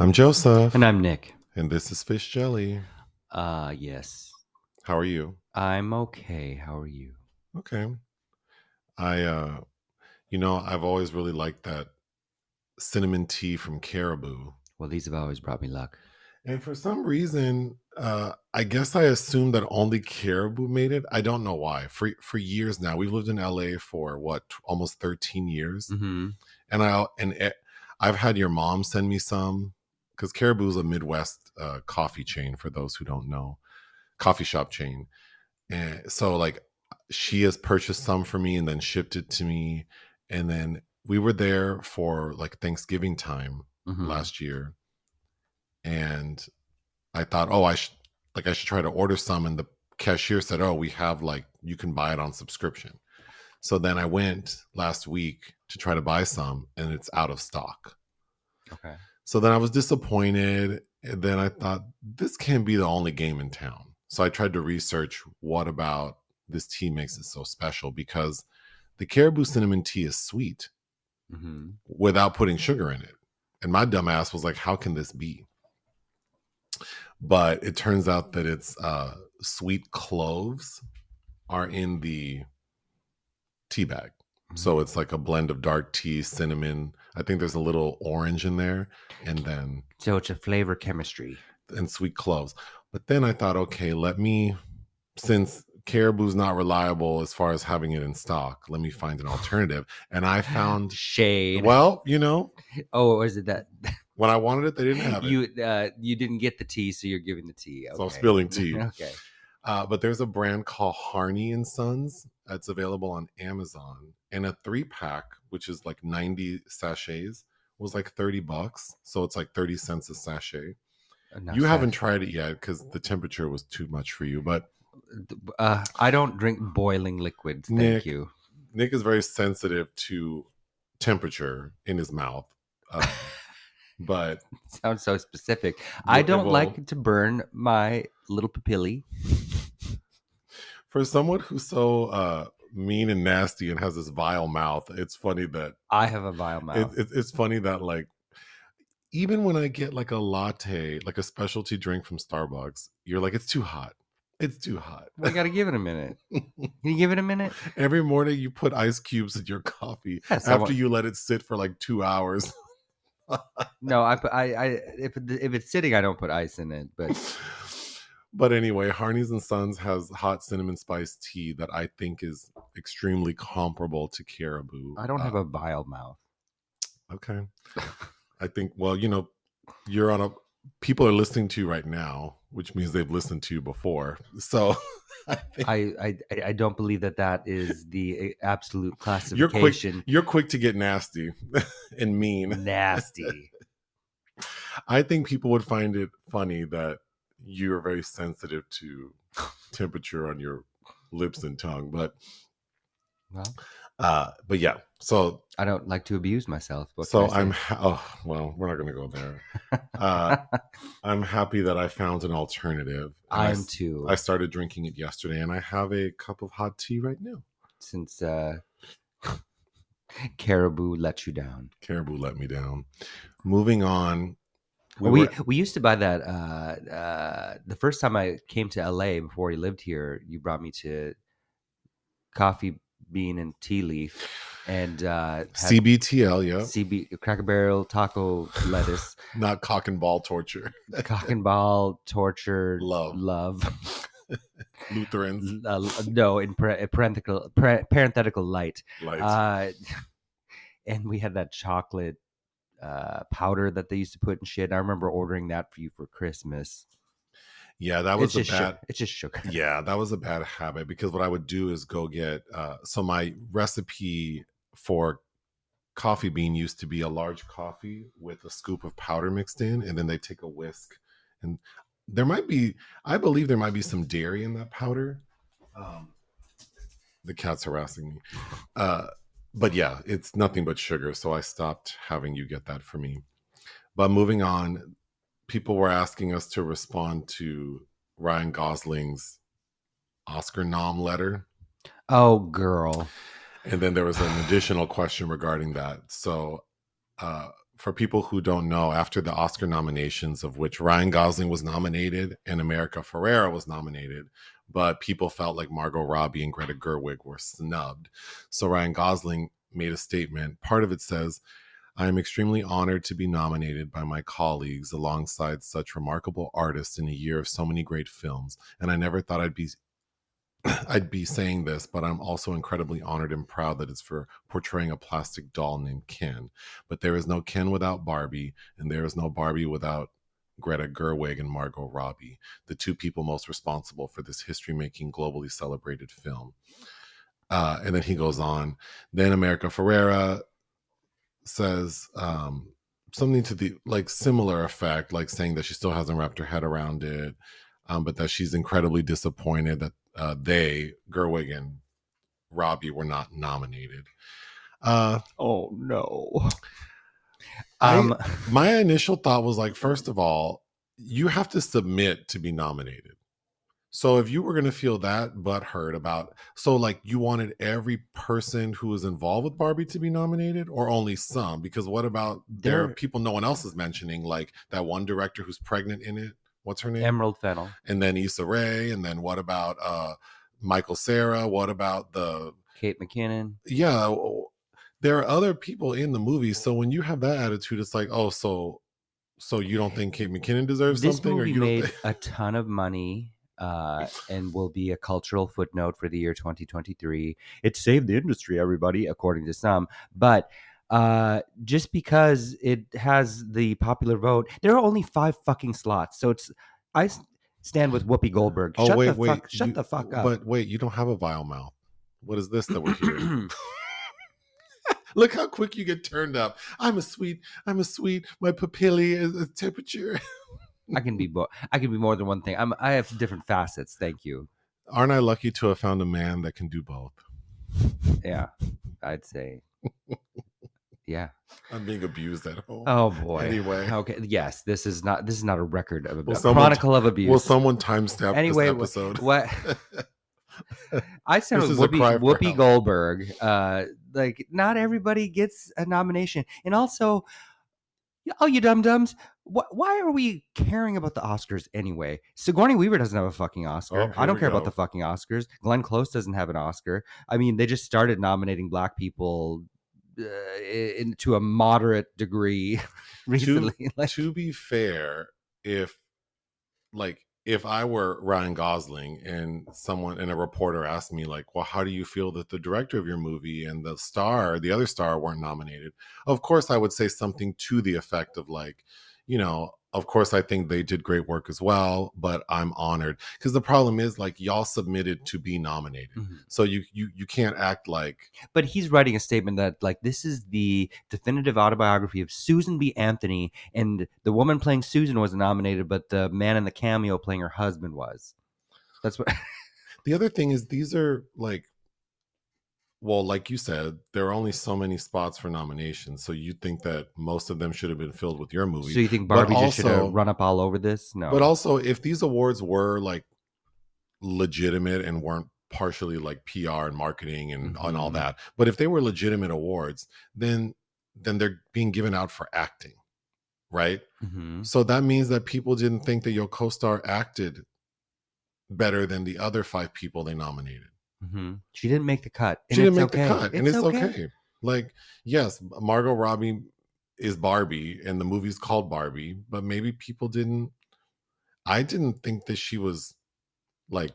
I'm Joseph, And I'm Nick. and this is Fish Jelly. Yes. How are you? I'm okay. How are you? Okay. I, I've always really liked that cinnamon tea from Caribou. Well, these have always brought me luck. And for some reason, I guess I assumed that only Caribou made it. I don't know why. For years now, we've lived in LA for almost 13 years, Mm-hmm. I've had your mom send me some because Caribou is a Midwest coffee chain. For those who don't know, coffee shop chain. And so like she has purchased some for me and then shipped it to me. And then we were there for like Thanksgiving time Mm-hmm. last year. And I thought, oh, I should try to order some. And the cashier said, oh, we have like you can buy it on subscription. So then I went last week to try to buy some and it's out of stock. Okay. So then I was disappointed. And then I thought, this can't be the only game in town. So I tried to research what about this tea makes it so special because the Caribou cinnamon tea is sweet Mm-hmm. without putting sugar in it. And my dumb ass was like, how can this be? But it turns out that it's sweet cloves are in the tea bag. So it's like a blend of dark tea, cinnamon. I think there's a little orange in there, and then So it's a flavor chemistry. and sweet cloves. But then I thought, okay, since Caribou's not reliable as far as having it in stock, let me find an alternative. And I found, Shade. well, Oh, is it that when I wanted it, they didn't have it. you didn't get the tea, so you're giving the tea. Okay. So I'm spilling tea. Okay. But there's a brand called Harney and Sons that's available on Amazon. And a 3-pack, which is like 90 sachets, was like $30. So it's like 30 cents a sachet. You haven't tried it yet because the temperature was too much for you. But I don't drink boiling liquids. Thank you. Nick is very sensitive to temperature in his mouth. But sounds so specific. I don't like to burn my little papillae. For someone who's so mean and nasty and has this vile mouth, it's funny that I have a vile mouth. It's funny that like even when I get like a latte, like a specialty drink from Starbucks, you're like, it's too hot. It's too hot. We got to give it a minute. Can you give it a minute? Every morning you put ice cubes in your coffee after you let it sit for like 2 hours. No, if it's sitting, I don't put ice in it. But anyway, Harney's and Sons has hot cinnamon spice tea that I think is extremely comparable to Caribou. I don't have a vile mouth. Okay. I think, well, you're on people are listening to you right now, which means they've listened to you before. So I don't believe that is the absolute classification. You're quick to get nasty and mean. Nasty. I think people would find it funny that you're very sensitive to temperature on your lips and tongue, but yeah. So I don't like to abuse myself. We're not going to go there. I'm happy that I found an alternative. I'm too. I started drinking it yesterday, and I have a cup of hot tea right now. Since Caribou let you down. Caribou let me down. Moving on. We used to buy that the first time I came to LA before we lived here. You brought me to Coffee Bean and Tea Leaf and CBTL, yeah, Cracker Barrel taco lettuce, not cock and ball torture. Cock and ball torture, love. Lutherans, no, in parenthetical light. And we had that chocolate powder that they used to put in shit. I remember ordering that for you for Christmas. Yeah, that was it's just sugar. Yeah, that was a bad habit because what I would do is go get so my recipe for coffee bean used to be a large coffee with a scoop of powder mixed in, and then they take a whisk, and I believe there might be some dairy in that powder. The cat's harassing me. But yeah, it's nothing but sugar, so I stopped having you get that for me. But moving on, people were asking us to respond to Ryan Gosling's Oscar nom letter. for people who don't know, after the Oscar nominations, of which Ryan Gosling was nominated and America Ferrera was nominated, but people felt like Margot Robbie and Greta Gerwig were snubbed. So Ryan Gosling made a statement. Part of it says, I am extremely honored to be nominated by my colleagues alongside such remarkable artists in a year of so many great films. And I never thought I'd be saying this, but I'm also incredibly honored and proud that it's for portraying a plastic doll named Ken. But there is no Ken without Barbie, and there is no Barbie without Greta Gerwig and Margot Robbie, the two people most responsible for this history-making, globally celebrated film. And then he goes on. Then America Ferrera says something to the like similar effect, like saying that she still hasn't wrapped her head around it, but that she's incredibly disappointed that Gerwig and Robbie, were not nominated. Oh no. My initial thought was like, first of all, you have to submit to be nominated. So if you were going to feel that butthurt about, so like you wanted every person who was involved with Barbie to be nominated, or only some? Because what about there are people no one else is mentioning, like that one director who's pregnant in it? What's her name? Emerald Fennell. And then Issa Rae. And then what about Michael Cera? What about the Kate McKinnon? Yeah, there are other people in the movie. So when you have that attitude, it's like, oh, so you don't think Kate McKinnon deserves this something, movie or you made don't a ton of money. And will be a cultural footnote for the year 2023. It saved the industry, everybody, according to some. But just because it has the popular vote, there are only 5 fucking slots. So I stand with Whoopi Goldberg. Shut the fuck up. But wait, you don't have a vile mouth. What is this that we're hearing? Look how quick you get turned up. I'm a sweet. My papillae is a temperature. I can be more than one thing. I have different facets. Thank you. Aren't I lucky to have found a man that can do both? Yeah, I'd say. Yeah. I'm being abused at home. Oh boy. Anyway. Okay. Yes, this is not a record of abuse. Chronicle of abuse. Will someone timestamp this episode? What? I said with Whoopi Goldberg. Like, not everybody gets a nomination, and also, oh, you dum-dums, why are we caring about the Oscars anyway? Sigourney Weaver doesn't have a fucking Oscar. I don't care about the fucking Oscars. Glenn Close doesn't have an Oscar. I mean, they just started nominating Black people to a moderate degree recently. To be fair, if I were Ryan Gosling and a reporter asked me like, well, how do you feel that the director of your movie and the other star weren't nominated? Of course, I would say something to the effect of like, of course, I think they did great work as well, but I'm honored. Because the problem is, like, y'all submitted to be nominated. Mm-hmm. So you can't act like... But he's writing a statement that, like, this is the definitive autobiography of Susan B. Anthony, and the woman playing Susan was nominated, but the man in the cameo playing her husband was. That's what... The other thing is, these are, like... Well, like you said, there are only so many spots for nominations. So you think that most of them should have been filled with your movie. So you think Barbie just should have run up all over this? No. But also, if these awards were like legitimate and weren't partially like PR and marketing and all that, but if they were legitimate awards, then they're being given out for acting, right? Mm-hmm. So that means that people didn't think that your co-star acted better than the other 5 people they nominated. Mm-hmm. She didn't make the cut. She didn't make the cut, and it's okay. Like, yes, Margot Robbie is Barbie, and the movie's called Barbie, but maybe people didn't. I didn't think that she was like.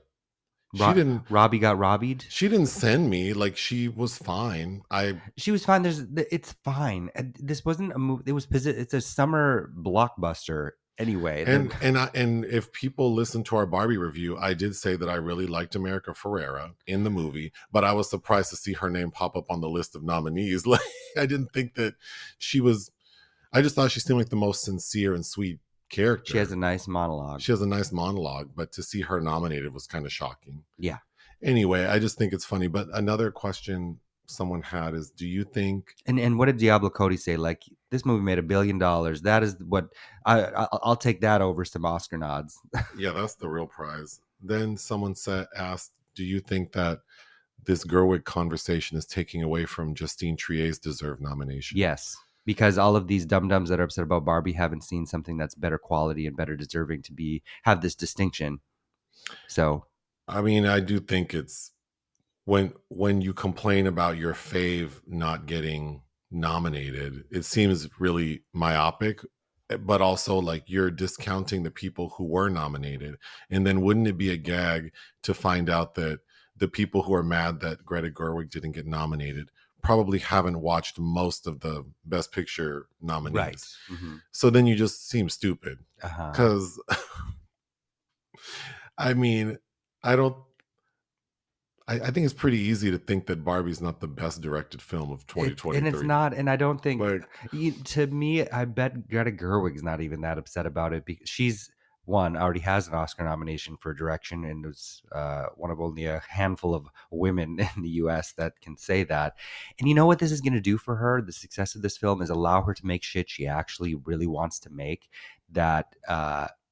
Robbie got robbied. She didn't send me. Like, she was fine. She was fine. It's fine. This wasn't a movie. It's a summer blockbuster. Anyway, and if people listen to our Barbie review, I did say that I really liked America Ferrera in the movie, but I was surprised to see her name pop up on the list of nominees. Like, I didn't think that she was. I just thought she seemed like the most sincere and sweet character. She has a nice monologue. But to see her nominated was kind of shocking. Yeah. Anyway, I just think it's funny. But another question someone had is, do you think... And what did Diablo Cody say? Like, this movie made $1 billion. That is what... I'll take that over some Oscar nods. Yeah, that's the real prize. Then someone asked, do you think that this Gerwig conversation is taking away from Justine Trier's deserved nomination? Yes. because all of these dum-dums that are upset about Barbie haven't seen something that's better quality and better deserving to have this distinction. So, I mean, I do think it's when you complain about your fave not getting nominated, it seems really myopic, but also like you're discounting the people who were nominated. And then wouldn't it be a gag to find out that the people who are mad that Greta Gerwig didn't get nominated probably haven't watched most of the Best Picture nominees. Right. Mm-hmm. So then you just seem stupid. Because, I mean, I think it's pretty easy to think that Barbie's not the best directed film of 2023. And it's not. And I don't think, to me, I bet Greta Gerwig's not even that upset about it, because she's already has an Oscar nomination for direction, and was one of only a handful of women in the US that can say that. And you know what this is going to do for her? The success of this film is allow her to make shit she actually really wants to make, that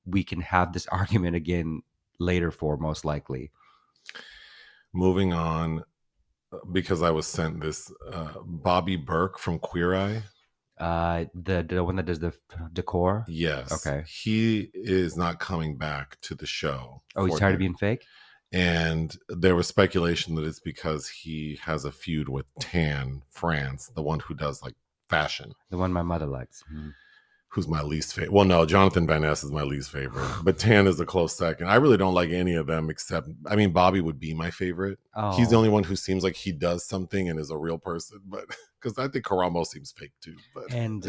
we can have this argument again later for, most likely. Moving on, because I was sent this, Bobby Berk from Queer Eye. The one that does the decor? Yes. Okay. He is not coming back to the show. Oh, he's tired of being fake? And there was speculation that it's because he has a feud with Tan France, the one who does like fashion. The one my mother likes. Mm-hmm. Who's my least favorite. Well, no, Jonathan Van Ness is my least favorite, but Tan is a close second. I really don't like any of them except, I mean, Bobby would be my favorite. Oh. He's the only one who seems like he does something and is a real person, but because I think Karamo seems fake too. But and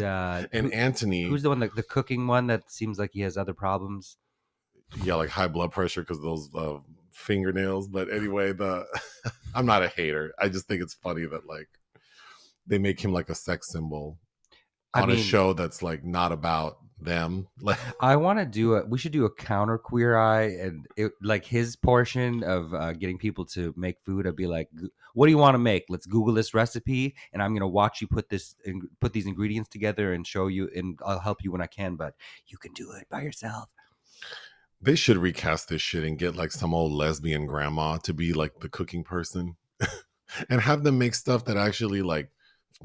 Anthony, who's the one, the cooking one that seems like he has other problems? Yeah, like high blood pressure because of those fingernails. But anyway, I'm not a hater. I just think it's funny that like they make him like a sex symbol on a show that's like not about them. I want to we should do a counter Queer Eye, and like his portion of getting people to make food. I'd be like, what do you want to make? Let's Google this recipe, and I'm going to watch you put these ingredients together and show you, and I'll help you when I can, but you can do it by yourself. They should recast this shit and get like some old lesbian grandma to be like the cooking person and have them make stuff that actually like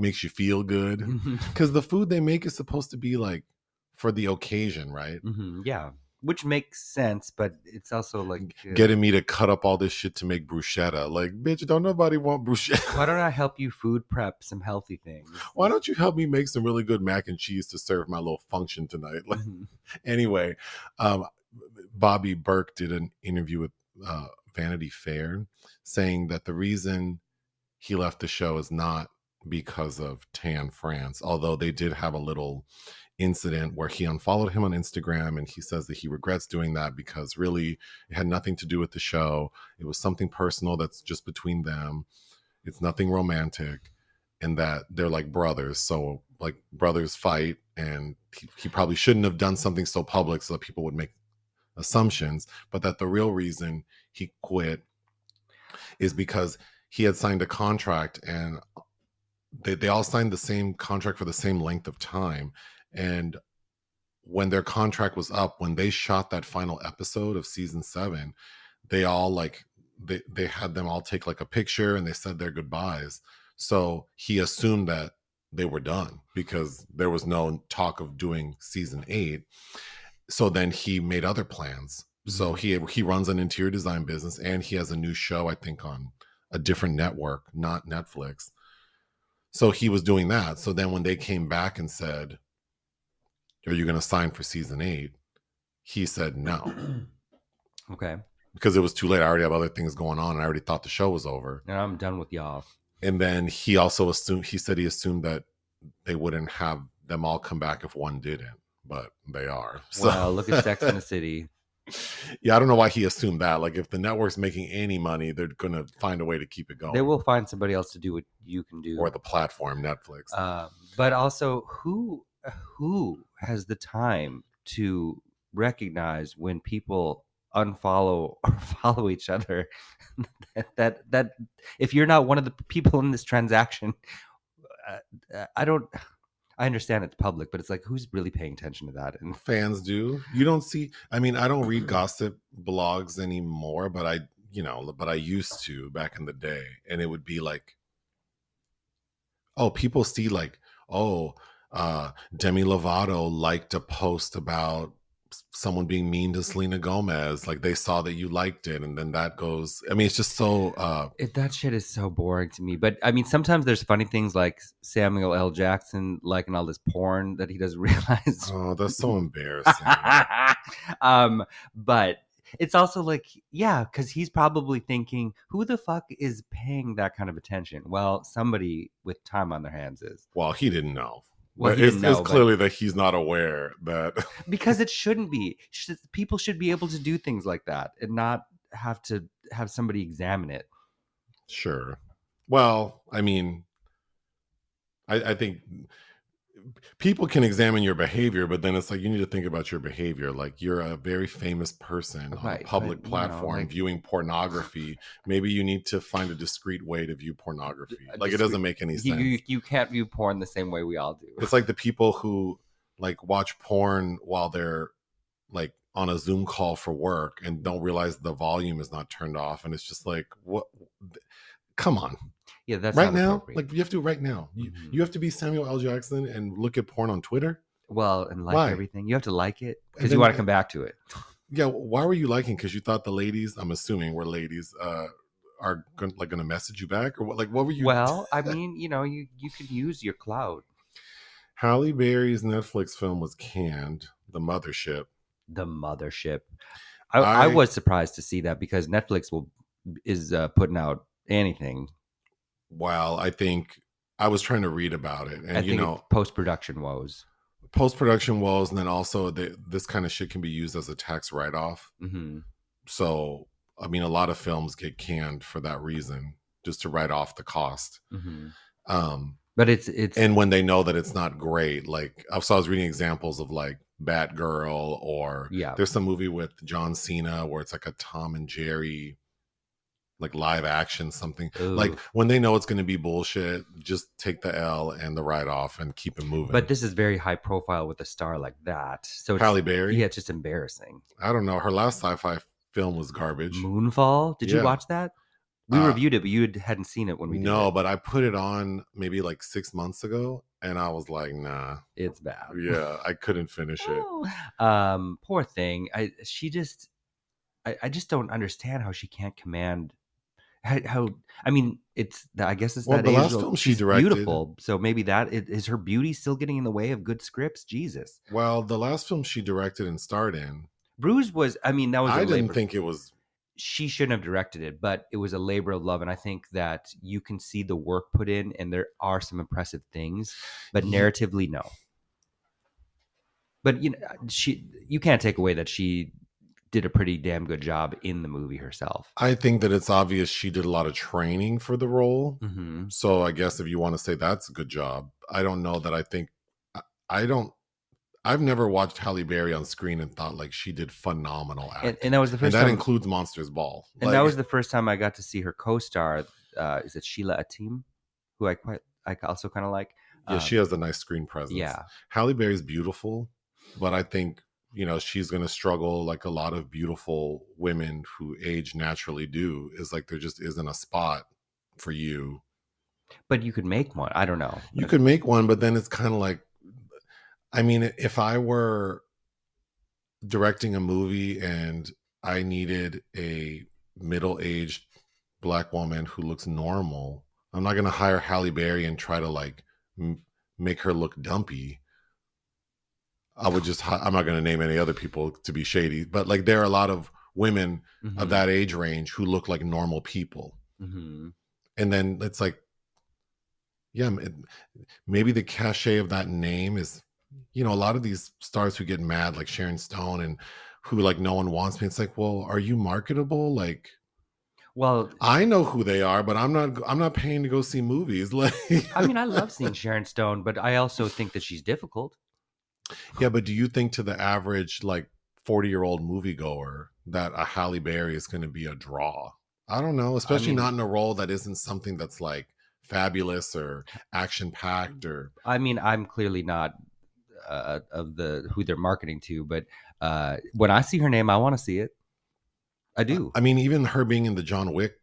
makes you feel good, because the food they make is supposed to be like for the occasion, right? Mm-hmm. Yeah, which makes sense, but it's also like getting me to cut up all this shit to make bruschetta. Like, bitch, don't nobody want bruschetta. Why don't I help you food prep some healthy things? Why don't you help me make some really good mac and cheese to serve my little function tonight? Like, anyway, Bobby Berk did an interview with Vanity Fair saying that the reason he left the show is not because of Tan France, although they did have a little incident where he unfollowed him on Instagram, and he says that he regrets doing that because really it had nothing to do with the show. It was something personal that's just between them. It's nothing romantic, and that they're like brothers. So like brothers fight, and he probably shouldn't have done something so public so that people would make assumptions, but that the real reason he quit is because he had signed a contract, and they all signed the same contract for the same length of time. And when their contract was up, when they shot that final episode of season 7, they all like they had them all take like a picture and they said their goodbyes. So he assumed that they were done because there was no talk of doing season 8. So then he made other plans. So he runs an interior design business, and he has a new show, I think, on a different network, not Netflix. So he was doing that. So then when they came back and said, are you going to sign for season 8? He said no. Okay. Because it was too late. I already have other things going on, and I already thought the show was over. And I'm done with y'all. And then he also assumed that they wouldn't have them all come back if one didn't, but they are. So well, look at Sex and the City. Yeah, I don't know why he assumed that. Like, if the network's making any money, they're going to find a way to keep it going. They will find somebody else to do what you can do. Or the platform, Netflix. But also, who has the time to recognize when people unfollow or follow each other? that if you're not one of the people in this transaction, I understand it's public, but it's like, who's really paying attention to that? And fans do. You don't see. I mean, I don't read gossip blogs anymore, but I used to back in the day, and it would be like, oh, people see like, oh, Demi Lovato liked a post about someone being mean to Selena Gomez. Like they saw that you liked it, and then that goes. I mean, it's just so. That shit is so boring to me. But I mean, sometimes there's funny things like Samuel L. Jackson liking all this porn that he doesn't realize. Oh, that's so embarrassing. But it's also like, yeah, because he's probably thinking, who the fuck is paying that kind of attention? Well, somebody with time on their hands is. Well, he didn't know. Well, it's clearly that he's not aware that because it shouldn't be. People should be able to do things like that and not have to have somebody examine it. Sure. Well, I mean, I think people can examine your behavior, but then it's like you need to think about your behavior. Like you're a very famous person on a public platform viewing pornography. Maybe you need to find a discreet way to view pornography. Like it doesn't make any sense. You can't view porn the same way we all do. It's like the people who like watch porn while they're like on a Zoom call for work and don't realize the volume is not turned off, and it's just like, what? Come on. Yeah, that's right now. Like you have to right now. Mm-hmm. You have to be Samuel L. Jackson and look at porn on Twitter. Well, and like everything, you have to like it because you want to come back to it. Yeah, why were you liking? Because you thought the ladies, I'm assuming, were ladies, are going to message you back, or what? Like, what were you? Well, I mean, you could use your clout. Halle Berry's Netflix film was canned. The Mothership. The Mothership. I was surprised to see that because Netflix is putting out anything. Well, I think I was trying to read about it, and post-production woes, and then also this kind of shit can be used as a tax write-off. Mm-hmm. So, I mean, a lot of films get canned for that reason, just to write off the cost. Mm-hmm. But it's and when they know that it's not great, like so I was reading examples of like Batgirl, or there's some movie with John Cena where it's like a Tom and Jerry. Like live action something. Ooh. Like when they know it's going to be bullshit, just take the L and the write off and keep it moving. But this is very high profile with a star like that. So it's, Halle Berry? Yeah, it's just embarrassing. I don't know. Her last sci-fi film was garbage. Moonfall? Did you watch that? We reviewed it, but you hadn't seen it when we did it. But I put it on maybe like 6 months ago and I was like, nah. It's bad. Yeah, I couldn't finish it. Poor thing. I just don't understand how she can't command how I mean I guess it's that the age last film she directed, beautiful, so maybe that is her beauty still getting in the way of good scripts. Jesus. Well, the last film she directed and starred in, Bruise, was that was I didn't think it was. She shouldn't have directed it, but it was a labor of love, and I think that you can see the work put in, and there are some impressive things, but narratively, no. But you can't take away that she did a pretty damn good job in the movie herself. I think that it's obvious she did a lot of training for the role. Mm-hmm. So I guess if you want to say that's a good job, I don't know that I've never watched Halle Berry on screen and thought like she did phenomenal acting. And that was the first time. And that includes Monsters Ball. And that was the first time I got to see her co-star. Is it Sheila Atim, who I also kind of like. Yeah, she has a nice screen presence. Yeah. Halle Berry's beautiful, but I think she's going to struggle like a lot of beautiful women who age naturally do. Is like there just isn't a spot for you. But you could make one. I don't know. You could make one, but then it's kind of like, I mean, if I were directing a movie and I needed a middle-aged Black woman who looks normal, I'm not going to hire Halle Berry and try to like make her look dumpy. I'm not going to name any other people to be shady, but like there are a lot of women mm-hmm. of that age range who look like normal people. Mm-hmm. And then it's like, yeah, maybe the cachet of that name is, a lot of these stars who get mad, like Sharon Stone, and who like no one wants me. It's like, well, are you marketable? Like, well, I know who they are, but I'm not paying to go see movies. Like, I mean, I love seeing Sharon Stone, but I also think that she's difficult. Yeah, but do you think to the average like 40-year-old moviegoer that a Halle Berry is going to be a draw? I don't know, especially not in a role that isn't something that's like fabulous or action-packed or. I mean, I'm clearly not of who they're marketing to, but when I see her name, I want to see it. I do. I mean, even her being in the John Wick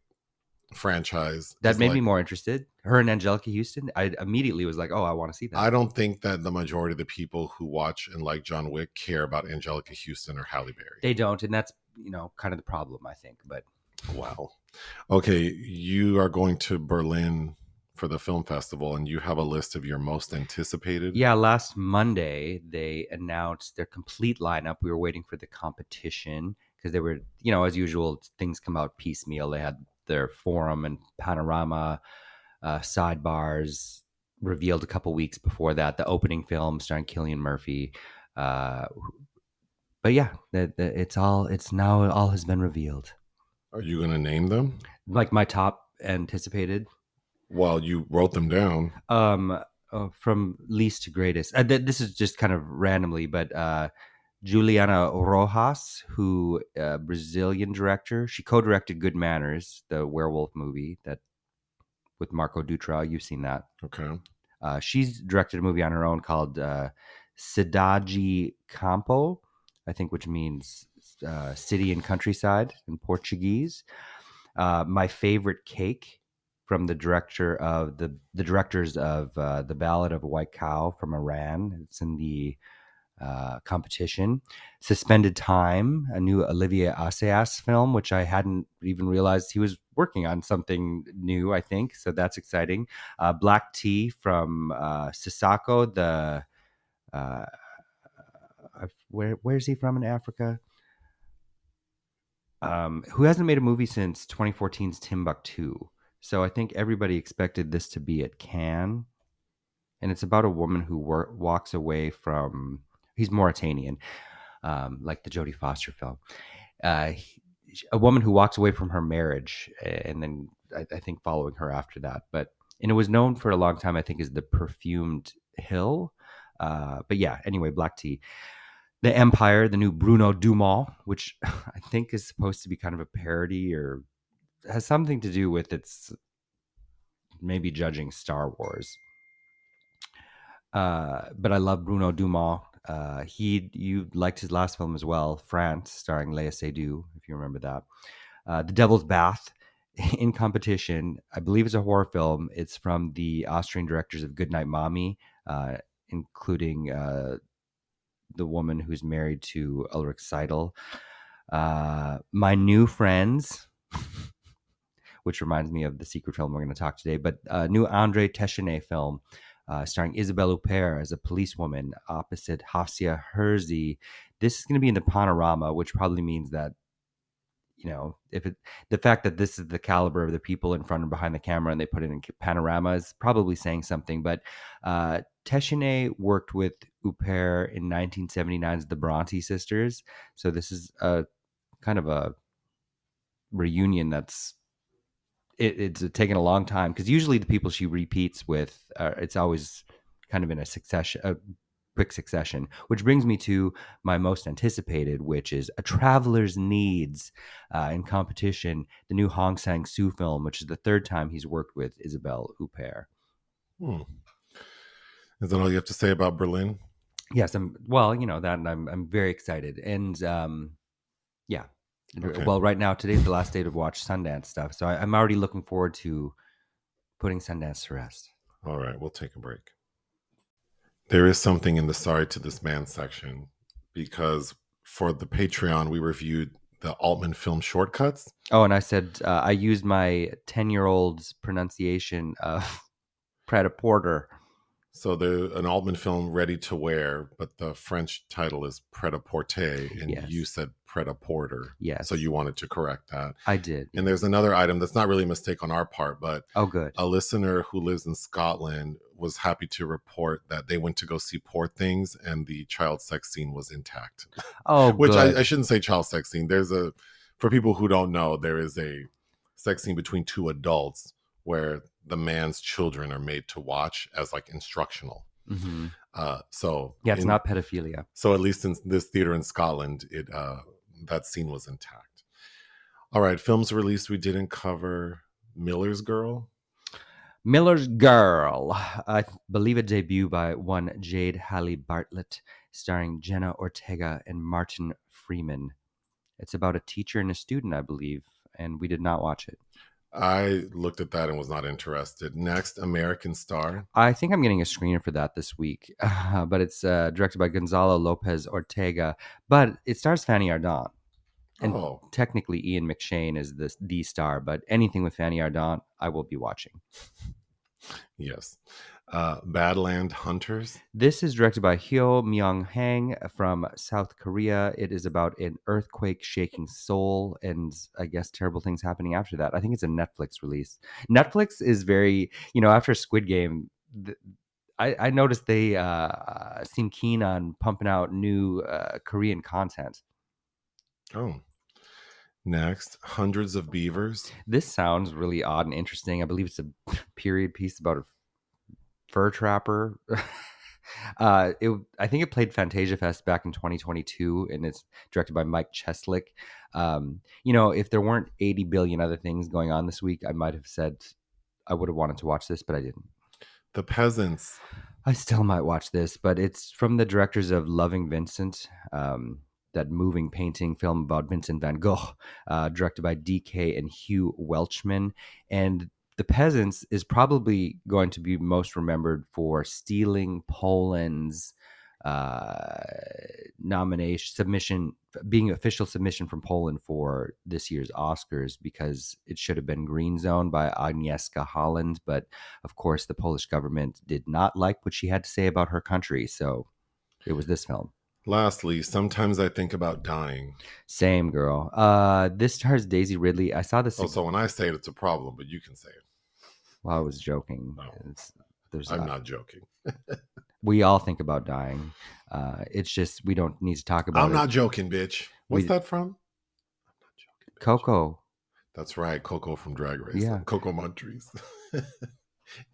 franchise. That made me more interested. Her and Angelica Houston, I immediately was like, oh, I want to see that. I don't think that the majority of the people who watch and like John Wick care about Angelica Houston or Halle Berry. They don't, and that's, kind of the problem, I think. But wow. Okay, you are going to Berlin for the film festival, and you have a list of your most anticipated. Yeah, last Monday they announced their complete lineup. We were waiting for the competition because they were, as usual, things come out piecemeal. They had their forum and panorama sidebars revealed a couple weeks before that. The opening film starring Cillian Murphy. But yeah, it's now all has been revealed. Are you going to name them? Like my top anticipated? Well, you wrote them down. From least to greatest. This is just kind of randomly, but Juliana Rojas, who Brazilian director, she co-directed Good Manners, the werewolf movie that with Marco Dutra. You've seen that. Okay. She's directed a movie on her own called Cidade Campo, I think, which means city and countryside in Portuguese. My Favorite Cake, from the directors of The Ballad of a White Cow from Iran. It's in the competition. Suspended Time, a new Olivier Assayas film, which I hadn't even realized he was working on something new, I think. So that's exciting. Black Tea from Sissako, where's he from in Africa? Who hasn't made a movie since 2014's Timbuktu. So I think everybody expected this to be at Cannes. And it's about a woman who walks away from... He's Mauritanian, like the Jodie Foster film. A woman who walks away from her marriage, and then I think following her after that. And it was known for a long time, I think, as The Perfumed Hill. But yeah, anyway, Black Tea. The Empire, the new Bruno Dumont, which I think is supposed to be kind of a parody or has something to do with its maybe judging Star Wars. But I love Bruno Dumont. You liked his last film as well, France, starring Léa Seydoux, if you remember that. The Devil's Bath, in competition. I believe it's a horror film. It's from the Austrian directors of Goodnight Mommy, including the woman who's married to Ulrich Seidel. My New Friends, which reminds me of the secret film we're going to talk today, but a new André Téchiné film starring Isabelle Huppert as a policewoman opposite Hafsia Herzi. This is going to be in the Panorama, which probably means that, the fact that this is the caliber of the people in front and behind the camera and they put it in Panorama is probably saying something. But Téchiné worked with Huppert in 1979's The Bronte Sisters. So this is a kind of a reunion that's it's taken a long time, because usually the people she repeats with, it's always kind of in a quick succession, which brings me to my most anticipated, which is A Traveler's Needs, in competition, the new Hong Sang-soo film, which is the third time he's worked with Isabelle Huppert. Is that all you have to say about Berlin? Yes, that, and I'm very excited. And yeah. Okay. Well, right now, today's the last day to watch Sundance stuff, so I'm already looking forward to putting Sundance to rest. All right, we'll take a break. There is something in the Sorry to This Man section, because for the Patreon, we reviewed the Altman film Shortcuts. Oh, and I said I used my 10-year-old's pronunciation of Pret-a-Porter. So an Altman film, Ready to Wear, but the French title is Pret-a-Porter, and yes. You said Pret-a-Porter. Yes. So you wanted to correct that. I did. And there's another item that's not really a mistake on our part, but good. A listener who lives in Scotland was happy to report that they went to go see Poor Things, and the child sex scene was intact. Oh, which I shouldn't say child sex scene. For people who don't know, there is a sex scene between two adults where the man's children are made to watch as like instructional. Mm-hmm. It's not pedophilia. So at least in this theater in Scotland, that scene was intact. All right, films released we didn't cover. Miller's Girl. I believe a debut by one Jade Halle Bartlett, starring Jenna Ortega and Martin Freeman. It's about a teacher and a student, I believe, and we did not watch it. I looked at that and was not interested. Next, American Star. I think I'm getting a screener for that this week, but it's directed by Gonzalo Lopez Ortega, but it stars Fanny Ardant. And technically Ian McShane is the star, but anything with Fanny Ardant, I will be watching. Yes. Badland Hunters. This is directed by Hyo Myung-hang from South Korea. It is about an earthquake shaking Seoul and I guess terrible things happening after that. I think it's a Netflix release. Netflix is very, after Squid Game, I noticed they seem keen on pumping out new Korean content. Oh. Next, Hundreds of Beavers. This sounds really odd and interesting. I believe it's a period piece about a fur trapper. I think it played Fantasia Fest back in 2022, and it's directed by Mike Cheslick. If there weren't 80 billion other things going on this week, I might have said I would have wanted to watch this, but I didn't. The Peasants. I still might watch this, but it's from the directors of Loving Vincent, that moving painting film about Vincent van Gogh, directed by DK and Hugh Welchman. And The Peasants is probably going to be most remembered for stealing Poland's submission, being official submission from Poland for this year's Oscars, because it should have been Green Zone by Agnieszka Holland. But of course, the Polish government did not like what she had to say about her country. So it was this film. Lastly, Sometimes I Think About Dying. Same, girl. This stars Daisy Ridley. I saw this. Oh, so when I say it, it's a problem, but you can say it. Well, I was joking. No, I'm not joking. We all think about dying. It's just we don't need to talk about it. I'm not joking, bitch. What's that from? I'm not joking, bitch. Coco. That's right. Coco from Drag Race. Yeah. Coco Montrese.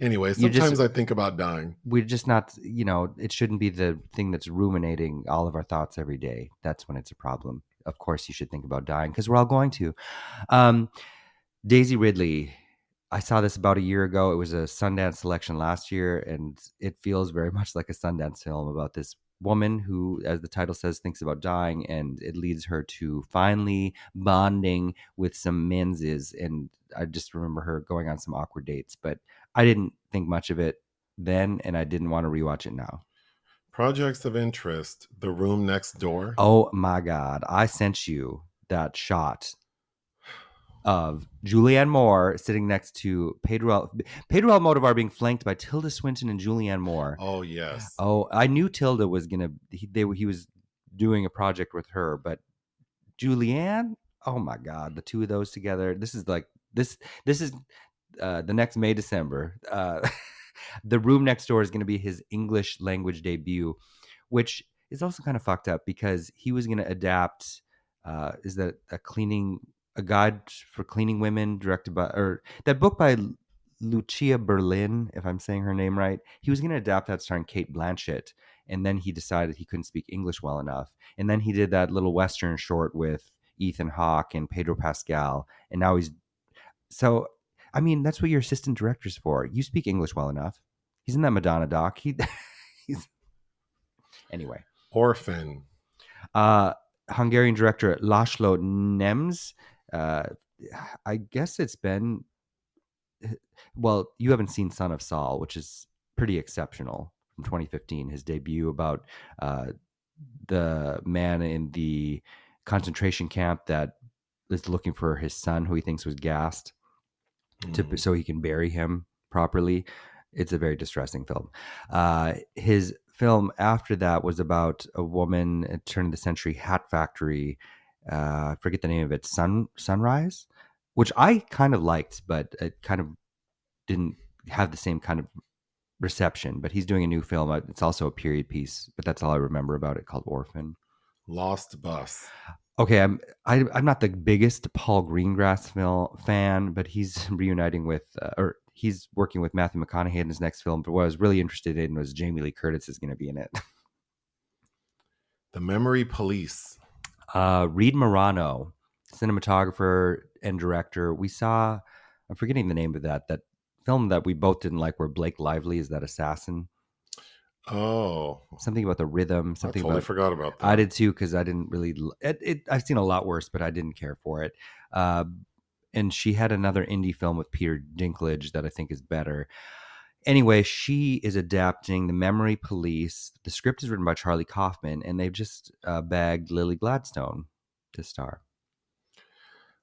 Anyway, sometimes I think about dying. We're just not, it shouldn't be the thing that's ruminating all of our thoughts every day. That's when it's a problem. Of course, you should think about dying because we're all going to. Daisy Ridley. I saw this about a year ago. It was a Sundance selection last year, and it feels very much like a Sundance film about this woman who, as the title says, thinks about dying, and it leads her to finally bonding with some menses. And I just remember her going on some awkward dates, but I didn't think much of it then, and I didn't want to rewatch it now. Projects of interest: The Room Next Door. Oh my God. I sent you that shot of Julianne Moore sitting next to Pedro Almodovar being flanked by Tilda Swinton and Julianne Moore. Oh, yes. Oh, I knew Tilda was he was doing a project with her, but Julianne, oh my God, the two of those together. This is the next May, December. The Room Next Door is going to be his English language debut, which is also kind of fucked up because he was going to adapt, is that a guide for cleaning women, directed by, or that book by Lucia Berlin, if I'm saying her name right. He was going to adapt that starring Cate Blanchett, and then he decided he couldn't speak English well enough. And then he did that little Western short with Ethan Hawke and Pedro Pascal, and now so, I mean, that's what your assistant director's for. You speak English well enough. He's in that Madonna doc. He's anyway. Orphan. Hungarian director Laszlo Nemes. I guess it's been, well, you haven't seen Son of Saul, which is pretty exceptional, from 2015, his debut about the man in the concentration camp that is looking for his son who he thinks was gassed so he can bury him properly. It's a very distressing film. His film after that was about a woman at turn of the century hat factory. I forget the name of it. Sunrise, which I kind of liked, but it kind of didn't have the same kind of reception. But he's doing a new film. It's also a period piece, but that's all I remember about it, called Orphan. Lost Bus. Okay, I'm not the biggest Paul Greengrass fan, but he's reuniting with, or he's working with Matthew McConaughey in his next film. But what I was really interested in was Jamie Lee Curtis is going to be in it. The Memory Police. Reed Morano, cinematographer and director. We saw, I'm forgetting the name of that film that we both didn't like, where Blake Lively is that assassin. Oh, something about the rhythm. I totally forgot about that. I did too, because I didn't really. I've seen a lot worse, but I didn't care for it. and she had another indie film with Peter Dinklage that I think is better. Anyway, she is adapting The Memory Police. The script is written by Charlie Kaufman, and they've just bagged Lily Gladstone to star.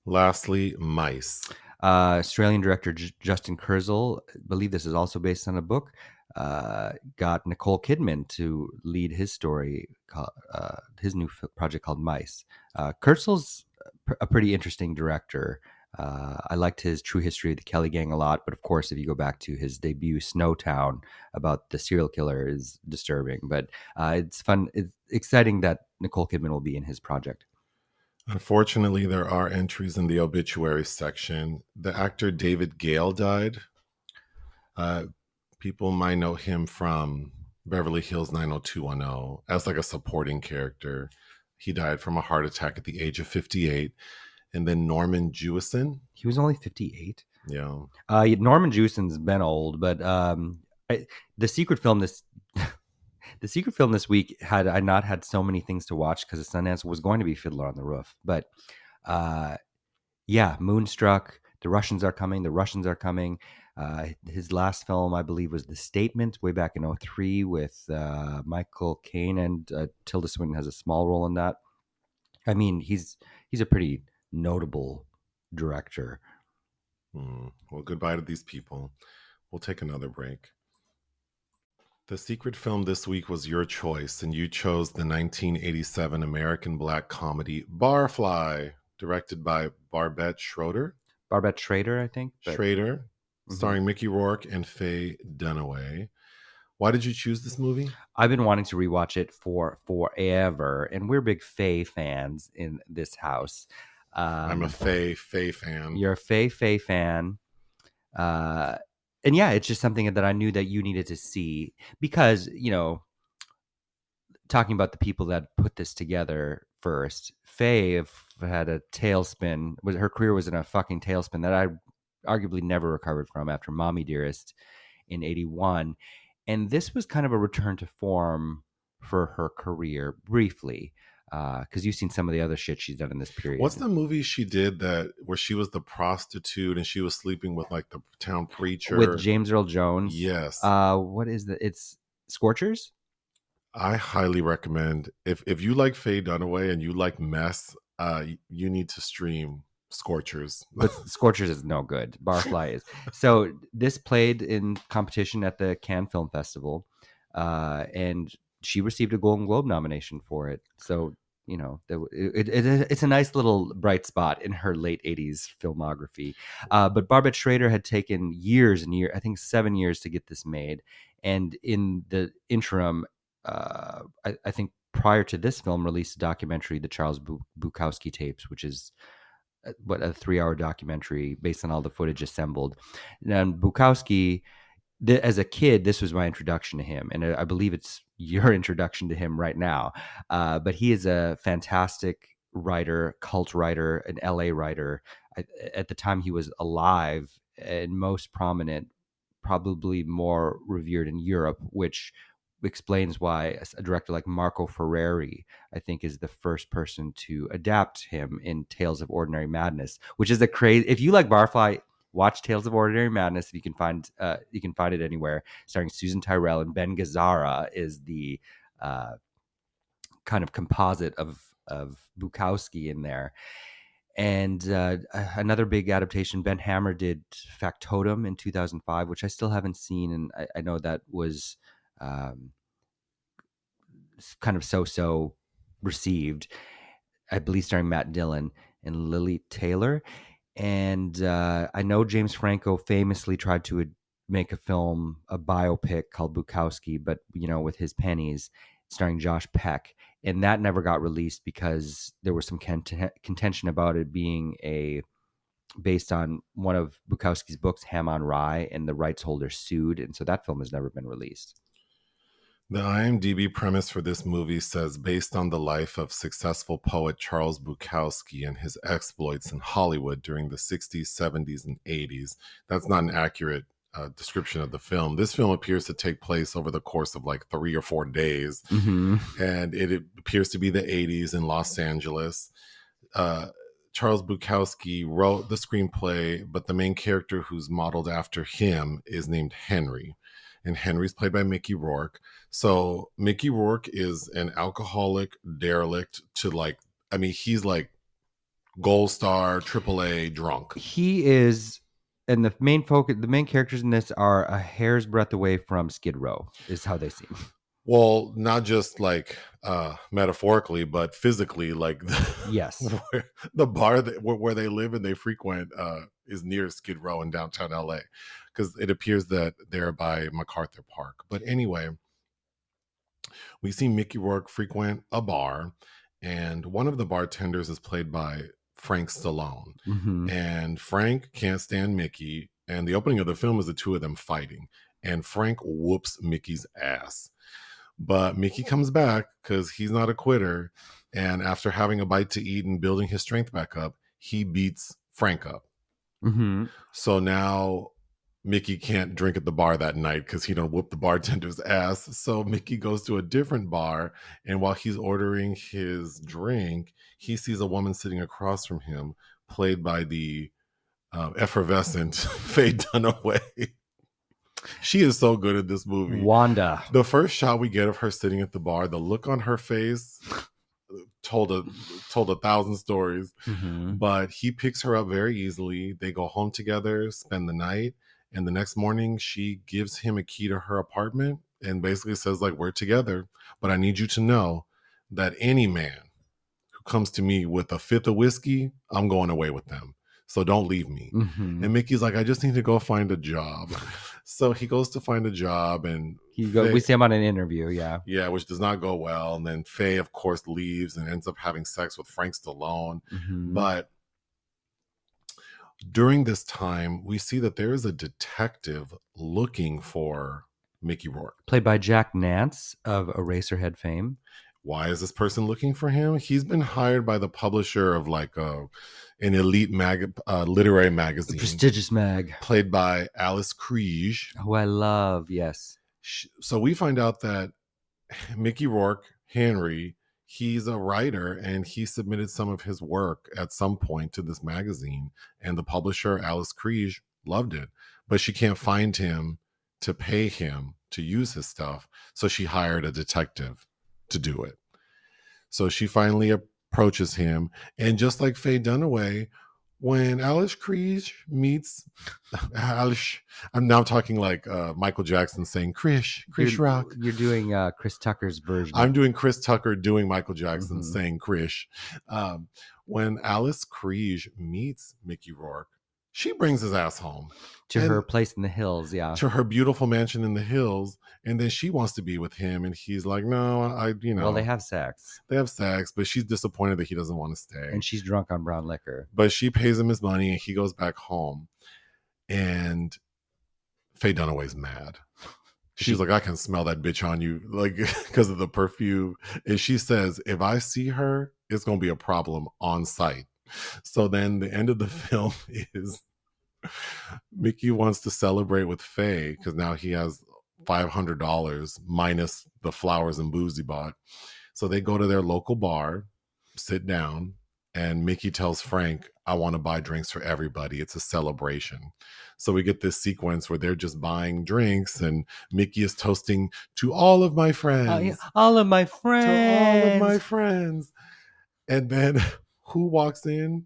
Lastly, Mice. Australian director Justin Kurzel, I believe this is also based on a book, got Nicole Kidman to lead his story, his new project called Mice. Kurzel's a pretty interesting director. I liked his True History of the Kelly Gang a lot, but of course, if you go back to his debut, Snowtown, about the serial killer, is disturbing. But it's fun. It's exciting that Nicole Kidman will be in his project. Unfortunately, there are entries in the obituary section. The actor David Gail died. People might know him from Beverly Hills 90210 as like a supporting character. He died from a heart attack at the age of 58. And then Norman Jewison. He was only 58? Yeah. Norman Jewison's been old, but the secret film this week, had I not had so many things to watch because the Sundance, was going to be Fiddler on the Roof. But yeah, Moonstruck, The Russians Are Coming. His last film, I believe, was The Statement way back in 2003 with Michael Caine, and Tilda Swinton has a small role in that. I mean, he's a pretty notable director. Well, goodbye to these people. We'll take another break. The secret film this week was your choice, and you chose the 1987 American black comedy Barfly, directed by Barbette Schroeder, I think. Schrader, starring Mickey Rourke and Faye Dunaway. Why did you choose this movie? I've been wanting to rewatch it for forever, and we're big Faye fans in this house. I'm a Faye fan. You're a Faye fan. And yeah, it's just something that I knew that you needed to see because, you know, talking about the people that put this together first, Faye had a tailspin. Her career was in a fucking tailspin that I arguably never recovered from after Mommy Dearest in 1981. And this was kind of a return to form for her career briefly. Because you've seen some of the other shit she's done in this period. What's the movie she did where she was the prostitute and she was sleeping with like the town preacher with James Earl Jones? Yes. What is that? It's Scorchers. I highly recommend if you like Faye Dunaway and you like mess, you need to stream Scorchers. But Scorchers is no good. Barfly is. So this played in competition at the Cannes Film Festival, and she received a Golden Globe nomination for it. So, you know, it's a nice little bright spot in her late 80s filmography. But Barbette Schroeder had taken years and years, I think 7 years to get this made. And in the interim, I think prior to this film, released a documentary, The Charles Bukowski Tapes, which is a 3-hour documentary based on all the footage assembled. And Bukowski, as a kid, this was my introduction to him, and I believe it's your introduction to him right now. But he is a fantastic writer, cult writer, an LA writer. At the time he was alive and most prominent, probably more revered in Europe, which explains why a director like Marco Ferreri, I think, is the first person to adapt him in Tales of Ordinary Madness, which is a crazy. If you like Barfly, watch Tales of Ordinary Madness. If you can find it anywhere. Starring Susan Tyrrell, and Ben Gazzara is the kind of composite of Bukowski in there. And another big adaptation, Ben Hammer did Factotum in 2005, which I still haven't seen, and I know that was kind of so received. I believe starring Matt Dillon and Lily Taylor. And I know James Franco famously tried to make a biopic called Bukowski, but, you know, with his pennies, starring Josh Peck. And that never got released because there was some contention about it being based on one of Bukowski's books, Ham on Rye, and the rights holder sued. And so that film has never been released. The IMDb premise for this movie says, based on the life of successful poet Charles Bukowski and his exploits in Hollywood during the 60s, 70s, and 80s. That's not an accurate description of the film. This film appears to take place over the course of like 3 or 4 days. And it appears to be the 80s in Los Angeles. Charles Bukowski wrote the screenplay, but the main character who's modeled after him is named Henry. And Henry's played by Mickey Rourke. So Mickey Rourke is an alcoholic derelict to like, I mean, he's like gold star, AAA drunk. He is, and the main characters in this are a hair's breadth away from Skid Row, is how they seem. Well, not just like metaphorically, but physically. Like, yes, the bar where they live and they frequent is near Skid Row in downtown LA, because it appears that they're by MacArthur Park. But anyway, we see Mickey Rourke frequent a bar, and one of the bartenders is played by Frank Stallone. Mm-hmm. And Frank can't stand Mickey. And the opening of the film is the two of them fighting. And Frank whoops Mickey's ass. But Mickey comes back because he's not a quitter. And after having a bite to eat and building his strength back up, he beats Frank up. Mm-hmm. So now Mickey can't drink at the bar that night because he don't whoop the bartender's ass. So Mickey goes to a different bar. And while he's ordering his drink, he sees a woman sitting across from him, played by the effervescent Faye Dunaway. She is so good at this movie. Wanda. The first shot we get of her sitting at the bar, the look on her face told 1,000 stories. Mm-hmm. But he picks her up very easily. They go home together, spend the night, and the next morning she gives him a key to her apartment and basically says, like, we're together, but I need you to know that any man who comes to me with a fifth of whiskey, I'm going away with them. So don't leave me. Mm-hmm. And Mickey's like, I just need to go find a job. So he goes to find a job, and we see him on an interview, yeah, which does not go well. And then Faye, of course, leaves and ends up having sex with Frank Stallone. Mm-hmm. But during this time, we see that there is a detective looking for Mickey Rourke, played by Jack Nance of Eraserhead fame. Why is this person looking for him? He's been hired by the publisher of like an elite literary magazine, a prestigious mag, played by Alice Kriege, who I love. Yes. So we find out that Mickey Rourke, Henry, he's a writer, and he submitted some of his work at some point to this magazine, and the publisher, Alice Kriege, loved it, but she can't find him to pay him to use his stuff, so she hired a detective to do it. So she finally approaches him, and just like Faye Dunaway, when Alice Kriege meets Alice, I'm now talking like Michael Jackson saying Krish Rock. You're doing Chris Tucker's version. I'm doing Chris Tucker doing Michael Jackson saying Krish. When Alice Kriege meets Mickey Rourke, she brings his ass home to her place in the hills, to her beautiful mansion in the hills, and then she wants to be with him, and he's like, no, well, they have sex, but she's disappointed that he doesn't want to stay, and she's drunk on brown liquor, but she pays him his money, and he goes back home, and Faye Dunaway's mad. She's like, I can smell that bitch on you, like, because of the perfume, and she says, if I see her, it's gonna be a problem on site. So then the end of the film is Mickey wants to celebrate with Faye because now he has $500 minus the flowers and booze he bought. So they go to their local bar, sit down, and Mickey tells Frank, I want to buy drinks for everybody. It's a celebration. So we get this sequence where they're just buying drinks, and Mickey is toasting to all of my friends. All of my friends. To all of my friends. And then who walks in?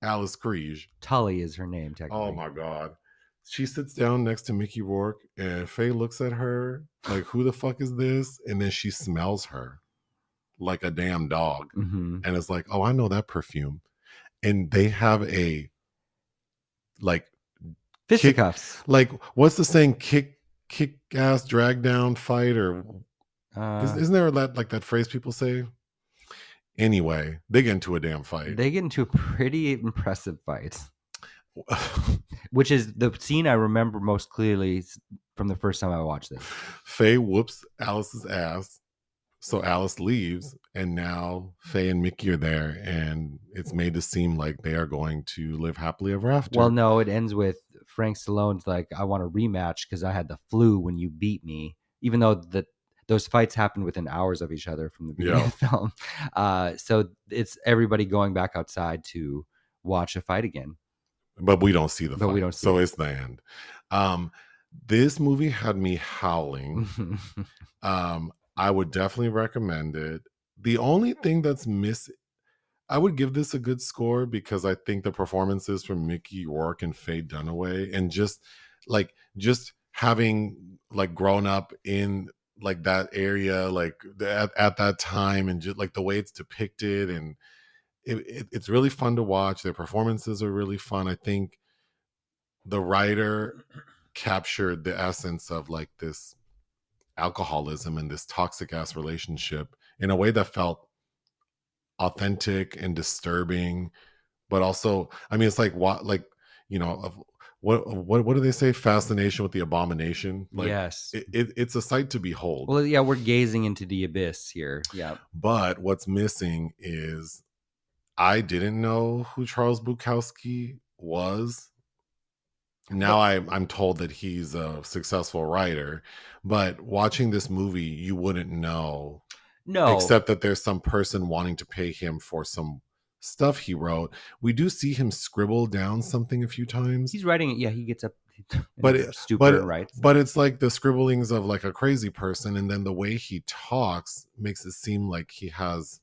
Alice Kriege. Tully is her name, technically. Oh my God. She sits down next to Mickey Rourke, and Faye looks at her like, who the fuck is this? And then she smells her like a damn dog. Mm-hmm. And it's like, oh, I know that perfume. And they have a like fisticuffs. Like, what's the saying? Kick ass, drag down fight, or isn't there that phrase people say? Anyway, they get into a damn fight. They get into a pretty impressive fight, which is the scene I remember most clearly from the first time I watched this. Faye whoops Alice's ass, so Alice leaves, and now Faye and Mickey are there, and it's made to seem like they are going to live happily ever after. Well, no, it ends with Frank Stallone's like, I want a rematch because I had the flu when you beat me, even though those fights happened within hours of each other from the beginning of the film. So it's everybody going back outside to watch a fight again. But we don't see the But fight. we don't see so it. It's the end. This movie had me howling. I would definitely recommend it. The only thing that's missing, I would give this a good score because I think the performances from Mickey Rourke and Faye Dunaway, and just having like grown up in like that area, like at that time, and just like the way it's depicted, and it's really fun to watch. Their performances are really fun. I think the writer captured the essence of like this alcoholism and this toxic ass relationship in a way that felt authentic and disturbing, but also, I mean, it's like what, like, you know, of what do they say? Fascination with the abomination. Like, yes, it's a sight to behold. Well, yeah, we're gazing into the abyss here. Yeah, but what's missing is I didn't know who Charles Bukowski was. Now I'm told that he's a successful writer, but watching this movie, you wouldn't know. No, except that there's some person wanting to pay him for some stuff he wrote. We do see him scribble down something a few times. He's writing it. Yeah, he gets up, but writes. But it's like the scribblings of like a crazy person, and then the way he talks makes it seem like he has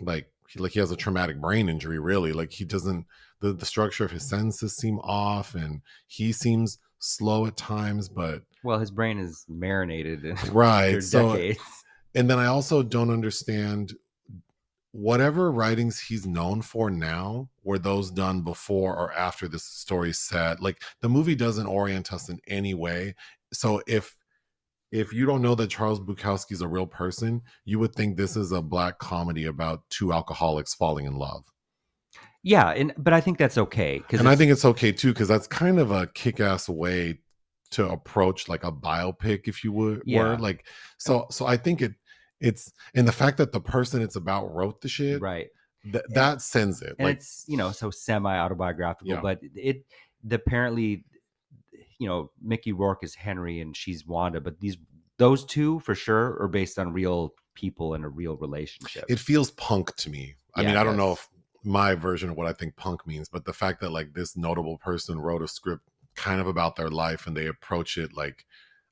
like he has a traumatic brain injury. Really, like he doesn't. The structure of his sentences seem off, and he seems slow at times. But well, his brain is marinated in right, so decades. And then I also don't understand whatever writings he's known for now were those done before or after this story set. Like the movie doesn't orient us in any way. So if you don't know that Charles Bukowski is a real person, you would think this is a black comedy about two alcoholics falling in love. Yeah, but I think that's okay. And I think it's okay too, because that's kind of a kick-ass way to approach like a biopic, if you would. Yeah. Like so I think it's, and the fact that the person it's about wrote the shit, right, that sends it. And like it's, so semi-autobiographical, Yeah. but apparently, Mickey Rourke is Henry and she's Wanda, but those two for sure are based on real people and a real relationship. It feels punk to me. I mean, I don't know if my version of what I think punk means, but the fact that like this notable person wrote a script kind of about their life and they approach it like,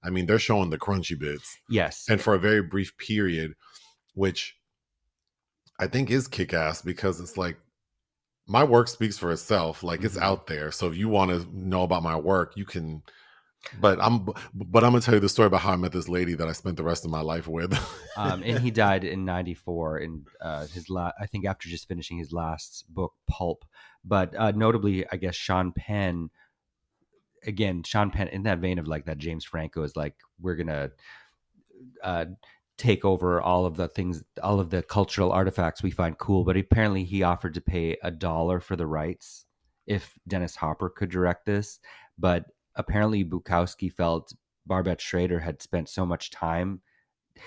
I mean, they're showing the crunchy bits. Yes. And for a very brief period, which I think is kick-ass, because it's like my work speaks for itself. Like it's out there. So if you want to know about my work, you can. But I'm gonna tell you the story about how I met this lady that I spent the rest of my life with. And he died in '94, and I think after just finishing his last book, Pulp. But notably, I guess Sean Penn, in that vein of like that James Franco is like, we're gonna take over all of the things, all of the cultural artifacts we find cool. But apparently, he offered to pay $1 for the rights if Dennis Hopper could direct this. But apparently Bukowski felt Barbette Schrader had spent so much time.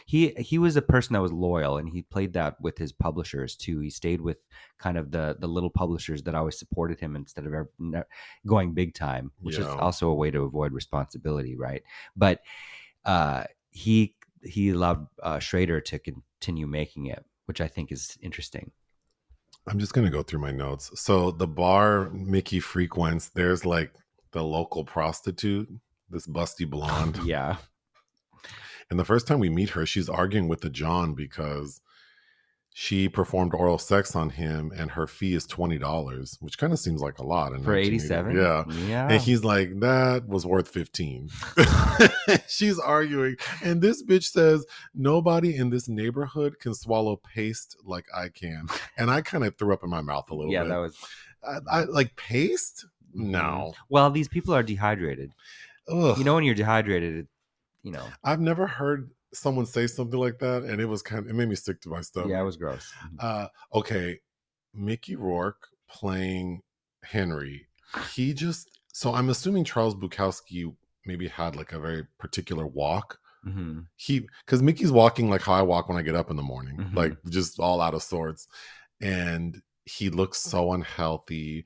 He was a person that was loyal, and he played that with his publishers too. He stayed with kind of the little publishers that always supported him instead of going big time, which is also a way to avoid responsibility, right? But he allowed Schrader to continue making it, which I think is interesting. I'm just going to go through my notes. So the bar Mickey frequents, there's like the local prostitute, this busty blonde. Yeah. And the first time we meet her, she's arguing with the John because she performed oral sex on him and her fee is $20, which kind of seems like a lot. For 87? Yeah. And he's like, that was worth 15. She's arguing. And this bitch says, nobody in this neighborhood can swallow paste like I can. And I kind of threw up in my mouth a little bit. Yeah, that was... I like paste? No. Well, these people are dehydrated. Ugh. When you're dehydrated, I've never heard someone say something like that, and it made me sick to my stomach. Yeah, it was gross. Okay, Mickey Rourke playing Henry. So I'm assuming Charles Bukowski maybe had like a very particular walk. Mm-hmm. Because Mickey's walking like how I walk when I get up in the morning, like just all out of sorts, and he looks so unhealthy.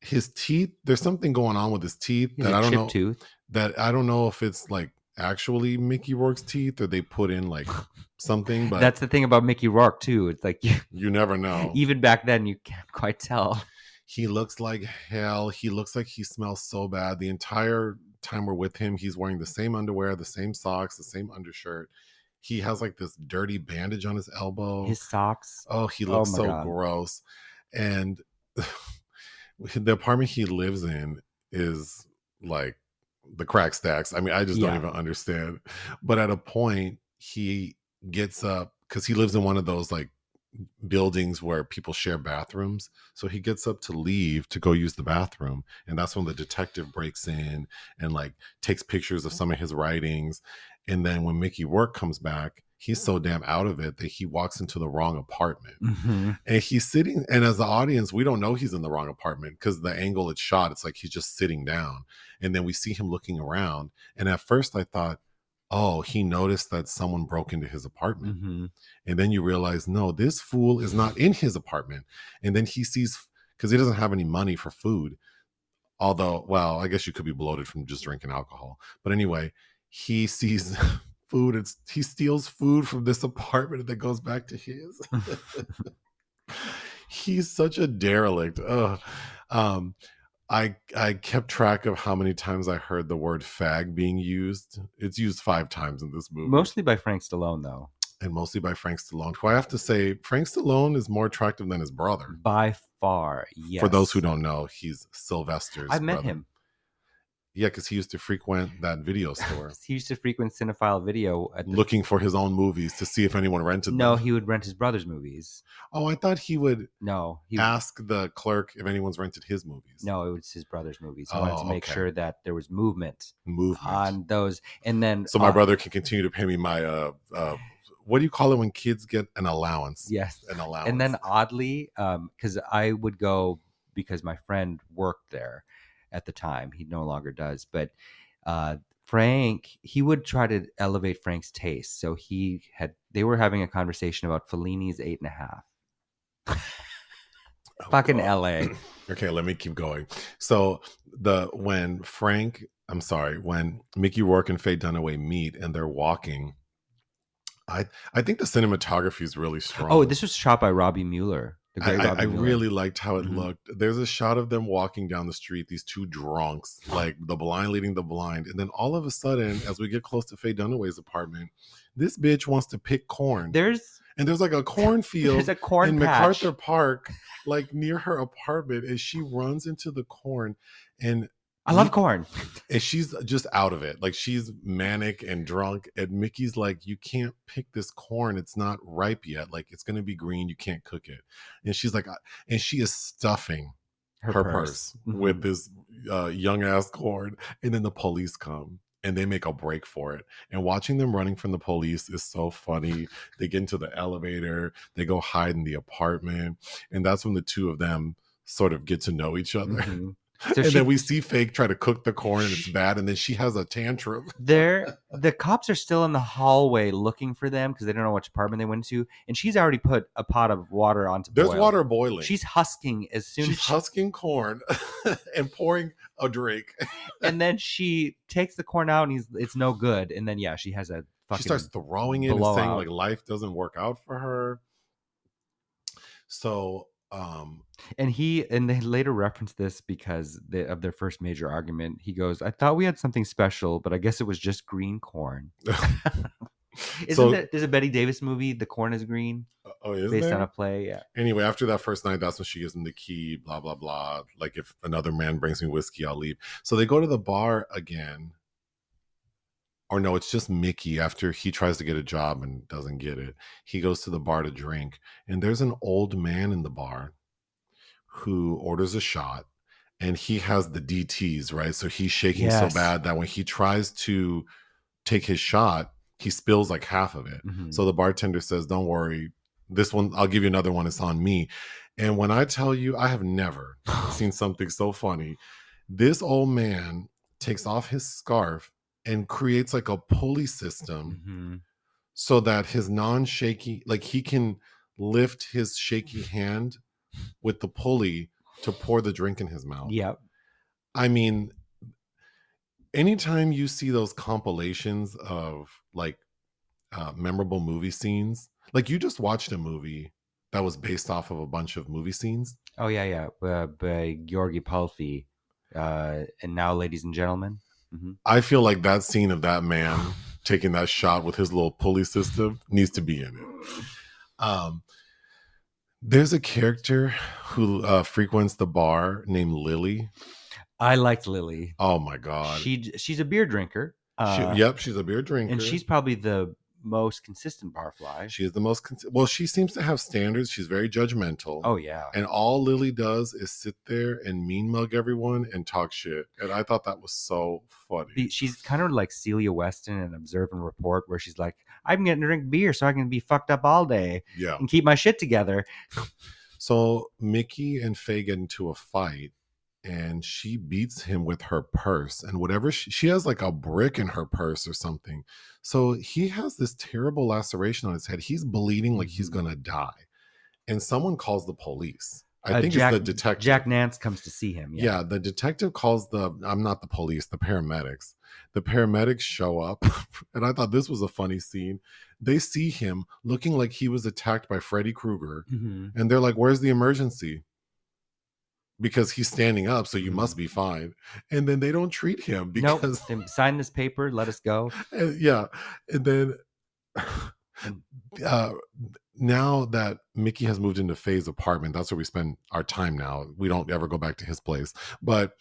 His teeth, there's something going on with his teeth that I don't know. Tooth. That I don't know if it's like actually Mickey Rourke's teeth or they put in like something. But that's the thing about Mickey Rourke too. It's like you never know. Even back then, you can't quite tell. He looks like hell. He looks like he smells so bad. The entire time we're with him, he's wearing the same underwear, the same socks, the same undershirt. He has like this dirty bandage on his elbow. His socks. Oh, he looks so gross. And the apartment he lives in is like the crack stacks. I mean, I just don't even understand. But at a point, he gets up because he lives in one of those like buildings where people share bathrooms. So he gets up to leave to go use the bathroom. And that's when the detective breaks in and like takes pictures of some of his writings. And then when Mickey Rourke comes back, he's so damn out of it that he walks into the wrong apartment. Mm-hmm. And he's sitting, and as the audience, we don't know he's in the wrong apartment because the angle it's shot, it's like he's just sitting down. And then we see him looking around. And at first I thought, oh, he noticed that someone broke into his apartment. Mm-hmm. And then you realize, no, this fool is not in his apartment. And then he sees, because he doesn't have any money for food. Although, well, I guess you could be bloated from just drinking alcohol. But anyway, he sees food. He steals food from this apartment and then goes back to his. He's such a derelict. I kept track of how many times I heard the word fag being used. It's used 5 times in this movie. Mostly by Frank Stallone, though. And mostly by Frank Stallone, who I have to say, Frank Stallone is more attractive than his brother. By far, yes. For those who don't know, he's Sylvester's I met brother. him. Yeah, because he used to frequent that video store. He used to frequent Cinephile Video. Looking for his own movies to see if anyone rented them. No, he would rent his brother's movies. Oh, I thought he would ask the clerk if anyone's rented his movies. No, it was his brother's movies. He wanted to make sure that there was movement on those. And then... So my brother can continue to pay me my... what do you call it when kids get an allowance? Yes. An allowance. And then oddly, because I would go because my friend worked there at the time. He no longer does. But Frank, he would try to elevate Frank's taste. So they were having a conversation about Fellini's 8.5. Fucking LA. Okay, let me keep going. So when Mickey Rourke and Faye Dunaway meet and they're walking, I think the cinematography is really strong. Oh, this was shot by Robbie Mueller. I really liked how it looked. There's a shot of them walking down the street, these 2 drunks, like the blind leading the blind. And then all of a sudden, as we get close to Faye Dunaway's apartment, this bitch wants to pick corn. There's like a cornfield there's a corn in patch. MacArthur Park, like near her apartment. And she runs into the corn and I love corn. And she's just out of it. Like she's manic and drunk. And Mickey's like, you can't pick this corn. It's not ripe yet. Like it's going to be green. You can't cook it. And she's like, and she is stuffing her purse with this young ass corn. And then the police come and they make a break for it. And watching them running from the police is so funny. They get into the elevator. They go hide in the apartment. And that's when the 2 of them sort of get to know each other. Mm-hmm. So then we see Fake try to cook the corn and it's bad, and then she has a tantrum. The cops are still in the hallway looking for them because they don't know which apartment they went to, and she's already put a pot of water onto boil. There's water boiling. She's husking she's husking corn and pouring a drink. And then she takes the corn out and it's no good. And then she has a fucking she starts throwing it and saying like life doesn't work out for her. So and they later referenced this because of their first major argument. He goes, I thought we had something special, but I guess it was just green corn. There's a Betty Davis movie, The Corn is Green? Oh, is based there? On a play, yeah. Anyway, after that first night, that's when she gives him the key, blah, blah, blah. Like, if another man brings me whiskey, I'll leave. So they go to the bar again. Or no, it's just Mickey after he tries to get a job and doesn't get it. He goes to the bar to drink. And there's an old man in the bar who orders a shot. And he has the DTs, right? So he's shaking so bad that when he tries to take his shot, he spills like half of it. Mm-hmm. So the bartender says, don't worry. This one, I'll give you another one. It's on me. And when I tell you, I have never seen something so funny. This old man takes off his scarf and creates like a pulley system so that his non-shaky, like he can lift his shaky hand with the pulley to pour the drink in his mouth. Yep. I mean, anytime you see those compilations of like memorable movie scenes, like you just watched a movie that was based off of a bunch of movie scenes. Oh yeah, by Georgi Palfi, and now, ladies and gentlemen, I feel like that scene of that man taking that shot with his little pulley system needs to be in it. There's a character who frequents the bar named Lily. I liked Lily. Oh my god, she's a beer drinker. She's a beer drinker, and she's probably the most consistent barfly. She is the most well, she seems to have standards. She's very judgmental. Oh yeah. And all Lily does is sit there and mean mug everyone and talk shit. And I thought that was so funny. She's kind of like Celia Weston in Observe and Report, where she's like, I'm getting to drink beer so I can be fucked up all day and keep my shit together. So Mickey and Faye get into a fight, and she beats him with her purse, and whatever she has like a brick in her purse or something. So he has this terrible laceration on his head. He's bleeding like he's gonna die, and someone calls the police. I think it's the detective. Jack Nance comes to see him. Yeah, the detective calls I'm not the police, the paramedics. The paramedics show up, and I thought this was a funny scene. They see him looking like he was attacked by Freddy Krueger, and they're like, "Where's the emergency?" Because he's standing up, so you must be fine. And then they don't treat him because sign this paper, let us go. Yeah. And then now that Mickey has moved into Faye's apartment, that's where we spend our time now. We don't ever go back to his place. But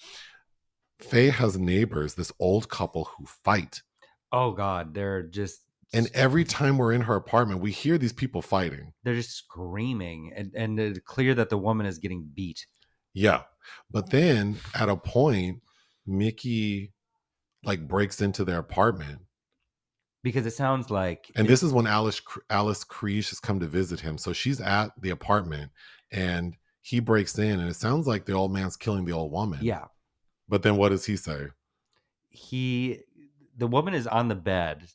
Faye has neighbors, this old couple who fight. Oh God, they're just... And every time we're in her apartment, we hear these people fighting. They're just screaming, and it's clear that the woman is getting beat. Yeah. But then at a point, Mickey like breaks into their apartment. Because it sounds like... And this is when Alice Creesh has come to visit him. So she's at the apartment and he breaks in, and it sounds like the old man's killing the old woman. Yeah. But then what does he say? The woman is on the bed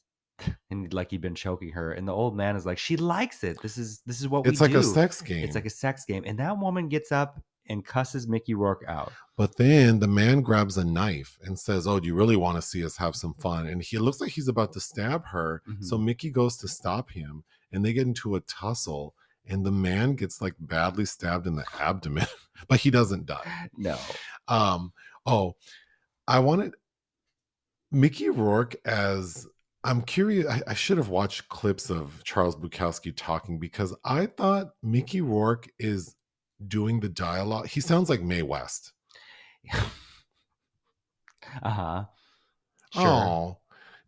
and like he'd been choking her, and the old man is like, she likes it. This is what we do. It's like a sex game. It's like a sex game. And that woman gets up and cusses Mickey Rourke out. But then the man grabs a knife and says, "Oh, do you really want to see us have some fun?" And he looks like he's about to stab her. So Mickey goes to stop him, and they get into a tussle, and the man gets like badly stabbed in the abdomen, but he doesn't die. No. I wanted Mickey Rourke as... I'm curious. I should have watched clips of Charles Bukowski talking, because I thought Mickey Rourke is doing the dialogue. He sounds like Mae West. Sure. Oh,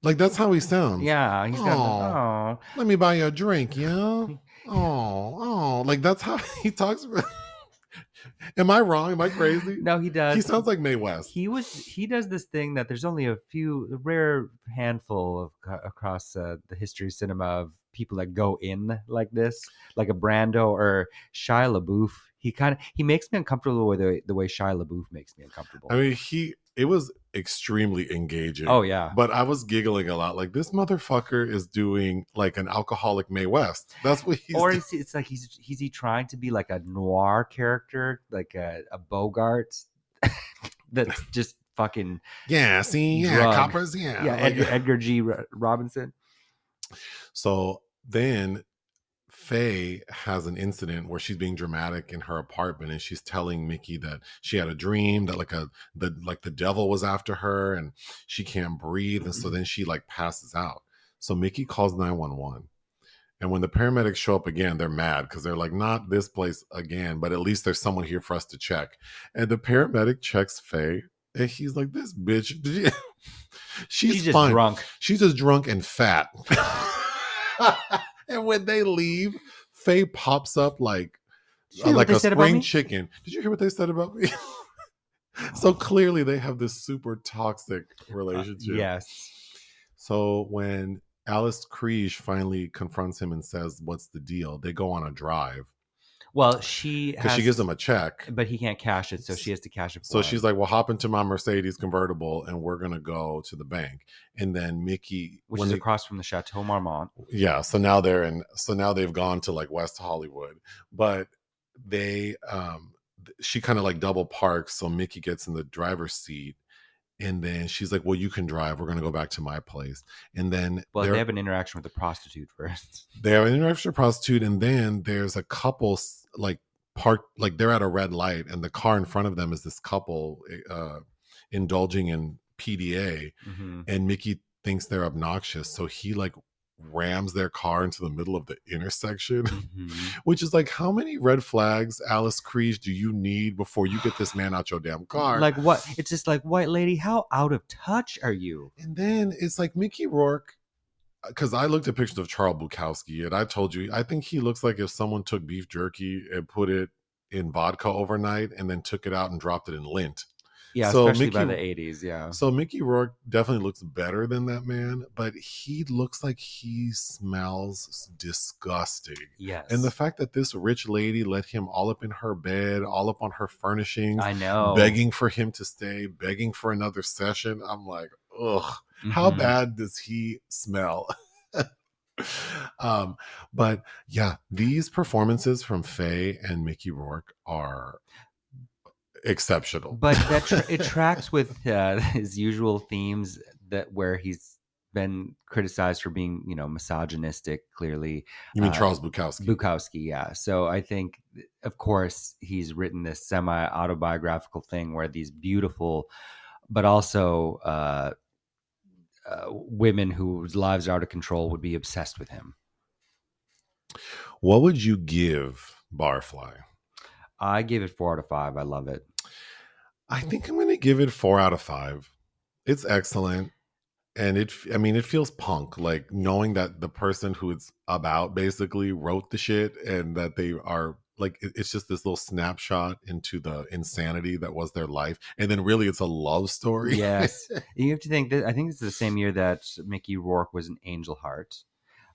like that's how he sounds. Yeah, he's got let me buy you a drink, yeah. Like that's how he talks. Am I wrong? Am I crazy? No, he does. He sounds like Mae West. He does this thing that there's only a rare handful of across the history of cinema of people that go in like this, like a Brando or Shia LaBeouf. He makes me uncomfortable with the way Shia LaBeouf makes me uncomfortable. I mean, it was extremely engaging. Oh yeah, but I was giggling a lot. Like, this motherfucker is doing like an alcoholic Mae West. That's what he's. Or it's like he's trying to be like a noir character, like a Bogart that's just fucking coppers, Edgar G. Robinson. So then Faye has an incident where she's being dramatic in her apartment, and she's telling Mickey that she had a dream that the devil was after her and she can't breathe. And so then she like passes out. So Mickey calls 911. And when the paramedics show up again, they're mad because they're like, not this place again, but at least there's someone here for us to check. And the paramedic checks Faye, and he's like, this bitch, she's just fine. Drunk. She's just drunk and fat. And when they leave, Faye pops up like a spring chicken. Did you hear what they said about me? So clearly they have this super toxic relationship. Yes. So when Alice Creesh finally confronts him and says, "What's the deal?" they go on a drive. Well, because she gives him a check, but he can't cash it, so she has to cash it. So she's like, "Well, hop into my Mercedes convertible, and we're gonna go to the bank." And then Mickey, which is across from the Chateau Marmont. Yeah. So now they've gone to like West Hollywood, but they, she kind of like double parks, so Mickey gets in the driver's seat, And then she's like, well, you can drive. We're going to go back to my place. And then they have an interaction with the prostitute first. They have an interaction with a prostitute. And then there's a couple like they're at a red light and the car in front of them is this couple indulging in PDA. Mm-hmm. And Mickey thinks they're obnoxious. So he like rams their car into the middle of the intersection, mm-hmm. which is like, how many red flags, Alice Creege, do you need before you get this man out your damn car? Like what? It's just like, white lady, how out of touch are you? And then it's like Mickey Rourke, because I looked at pictures of Charles Bukowski and I told you, I think he looks like if someone took beef jerky and put it in vodka overnight and then took it out and dropped it in lint. Yeah, so especially by the 80s, yeah. So Mickey Rourke definitely looks better than that man, but he looks like he smells disgusting. Yes. And the fact that this rich lady let him all up in her bed, all up on her furnishings, I know, begging for him to stay, begging for another session. I'm like, ugh, mm-hmm. How bad does he smell? But yeah, these performances from Faye and Mickey Rourke are exceptional, but it tracks with his usual themes where he's been criticized for being, misogynistic. Clearly, you mean Charles Bukowski? Bukowski, yeah. So I think, of course, he's written this semi-autobiographical thing where these beautiful, but also women whose lives are out of control would be obsessed with him. What would you give Barfly? I gave it 4 out of 5. I love it. I think I'm going to give it 4 out of 5. It's excellent. And it feels punk, like knowing that the person who it's about basically wrote the shit and that they are like, it's just this little snapshot into the insanity that was their life. And then really it's a love story. Yes. You have to think that I think it's the same year that Mickey Rourke was in Angel Heart.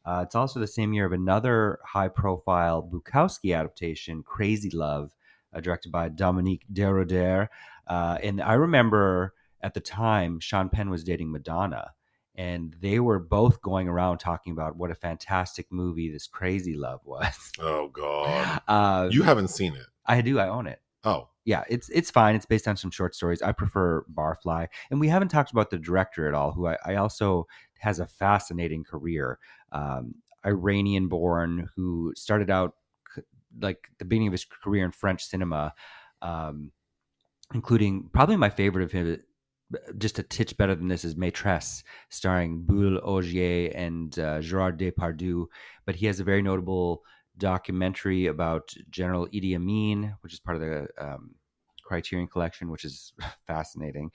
It's also the same year of another high-profile Bukowski adaptation, Crazy Love, directed by Dominique Deroder. And I remember at the time, Sean Penn was dating Madonna, and they were both going around talking about what a fantastic movie this Crazy Love was. Oh, God. You haven't seen it. I do. I own it. Oh. Yeah, it's fine. It's based on some short stories. I prefer Barfly. And we haven't talked about the director at all, who I also has a fascinating career. Iranian-born, who started out like the beginning of his career in French cinema, including probably my favorite of him, just a titch better than this, is Maîtresse, starring Boule Ogier and Gérard Depardieu. But he has a very notable documentary about General Idi Amin, which is part of the Criterion Collection, which is fascinating.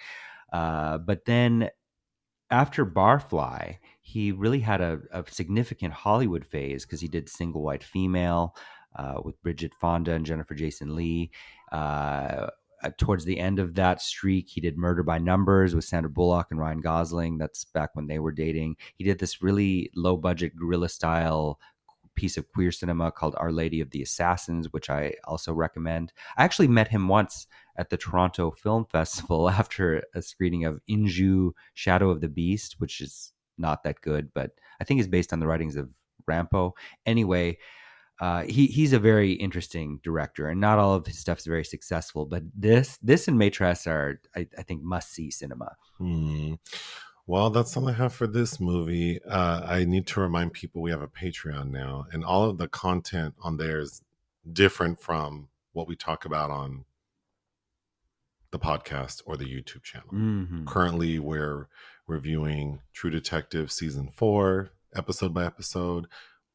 But then after Barfly, he really had a significant Hollywood phase because he did Single White Female with Bridget Fonda and Jennifer Jason Leigh. Towards the end of that streak, he did Murder by Numbers with Sandra Bullock and Ryan Gosling. That's back when they were dating. He did this really low-budget guerrilla-style piece of queer cinema called Our Lady of the Assassins, which I also recommend. I actually met him once at the Toronto Film Festival after a screening of Inju, Shadow of the Beast, which is not that good, but I think is based on the writings of Rampo. Anyway, he's a very interesting director, and not all of his stuff is very successful, but this and Maîtresse are, I think, must-see cinema. Well, that's all I have for this movie. I need to remind people we have a Patreon now, and all of the content on there is different from what we talk about on the podcast or the YouTube channel. Mm-hmm. Currently, we're reviewing True Detective Season 4, episode by episode.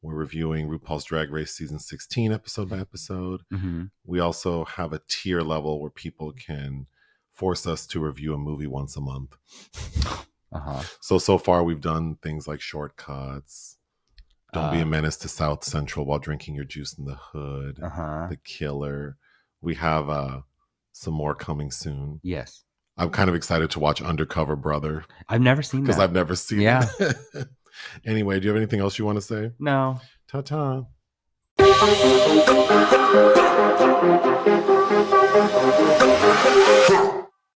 We're reviewing RuPaul's Drag Race Season 16, episode by episode. Mm-hmm. We also have a tier level where people can force us to review a movie once a month. Uh-huh. So far we've done things like Shortcuts, Don't Be a Menace to South Central While Drinking Your Juice in the Hood, The Killer. We have some more coming soon. Yes. I'm kind of excited to watch Undercover Brother. I've never seen that. Because I've never seen it. Anyway, do you have anything else you want to say? No. Ta-ta.